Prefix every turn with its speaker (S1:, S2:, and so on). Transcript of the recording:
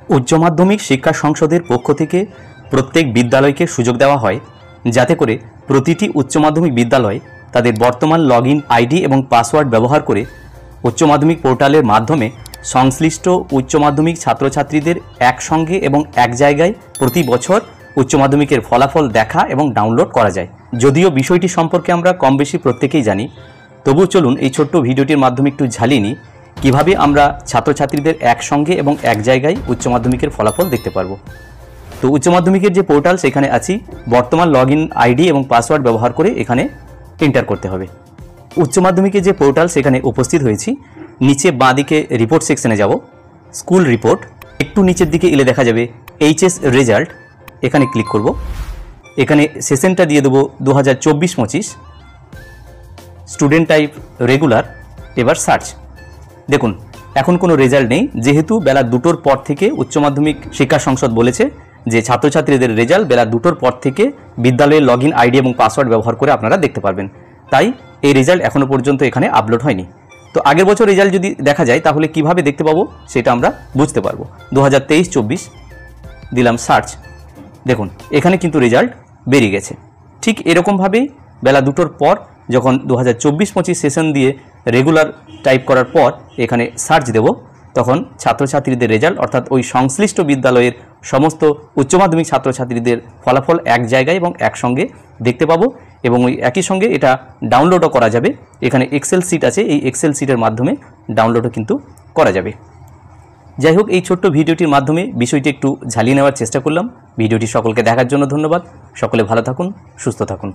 S1: উচ্চ মাধ্যমিক শিক্ষা সংসদের পক্ষ থেকে প্রত্যেক বিদ্যালয়কে সুযোগ দেওয়া হয় যাতে করে প্রতিটি উচ্চ মাধ্যমিক বিদ্যালয় তাদের বর্তমান লগইন আইডি এবং পাসওয়ার্ড ব্যবহার করে উচ্চ মাধ্যমিক পোর্টালের মাধ্যমে সংশ্লিষ্ট উচ্চ মাধ্যমিক ছাত্রছাত্রীদের একসঙ্গে এবং এক জায়গায় প্রতি বছর উচ্চ মাধ্যমিকের ফলাফল দেখা এবং ডাউনলোড করা যায়। যদিও বিষয়টি সম্পর্কে আমরা কম বেশি প্রত্যেকেই জানি, তবুও চলুন এই ছোট্ট ভিডিওটির মাধ্যমে একটু ঝালিয়ে নিই কীভাবে আমরা ছাত্রছাত্রীদের একসঙ্গে এবং এক জায়গায় উচ্চ মাধ্যমিকের ফলাফল দেখতে পারবো। তো উচ্চ মাধ্যমিকের যে পোর্টাল সেখানে আছি, বর্তমান লগইন আইডি এবং পাসওয়ার্ড ব্যবহার করে এখানে এন্টার করতে হবে। উচ্চ মাধ্যমিকের যে পোর্টাল সেখানে উপস্থিত হয়েছি। নিচে বাঁ দিকে রিপোর্ট সেকশনে যাব, স্কুল রিপোর্ট, একটু নিচের দিকে এলে দেখা যাবে এইচএস রেজাল্ট, এখানে ক্লিক করব। এখানে সেশনটা দিয়ে দেবো 2024-25, স্টুডেন্ট টাইপ রেগুলার, এবার সার্চ। দেখুন এখন কোনো রেজাল্ট নেই, যেহেতু বেলা 2টোর পর থেকে উচ্চ মাধ্যমিক শিক্ষা সংসদ বলেছে যে ছাত্রছাত্রীদের রেজাল্ট বেলা 2টোর পর থেকে বিদ্যালয়ের লগইন আইডি এবং পাসওয়ার্ড ব্যবহার করে আপনারা দেখতে পারবেন। তাই এই রেজাল্ট এখনও পর্যন্ত এখানে আপলোড হয়নি। তো আগের বছর রেজাল্ট যদি দেখা যায় তাহলে কিভাবে দেখতে পাবো সেটা আমরা বুঝতে পারবো। 2023-24 দিলাম সার্চ, দেখুন এখানে কিন্তু রেজাল্ট বেরিয়ে গেছে। ঠিক এরকমভাবেই বেলা 2টোর পর যখন 2024-25 সেশন দিয়ে রেগুলার টাইপ করার পর এখানে সার্চ দেব, তখন ছাত্রছাত্রীদের রেজাল্ট অর্থাৎ ওই সংশ্লিষ্ট বিদ্যালয়ের সমস্ত উচ্চ মাধ্যমিক ছাত্রছাত্রীদের ফলাফল এক জায়গায় এবং একসঙ্গে দেখতে পাবো এবং ওই একই সঙ্গে এটা ডাউনলোডও করা যাবে। এখানে এক্সেল সিট আছে, এই এক্সেল সিটের মাধ্যমে ডাউনলোডও কিন্তু করা যাবে। যাই হোক, এই ছোট্ট ভিডিওটির মাধ্যমে বিষয়টি একটু ঝালিয়ে নেওয়ার চেষ্টা করলাম। ভিডিওটি সকলকে দেখার জন্য ধন্যবাদ। সকলে ভালো থাকুন, সুস্থ থাকুন।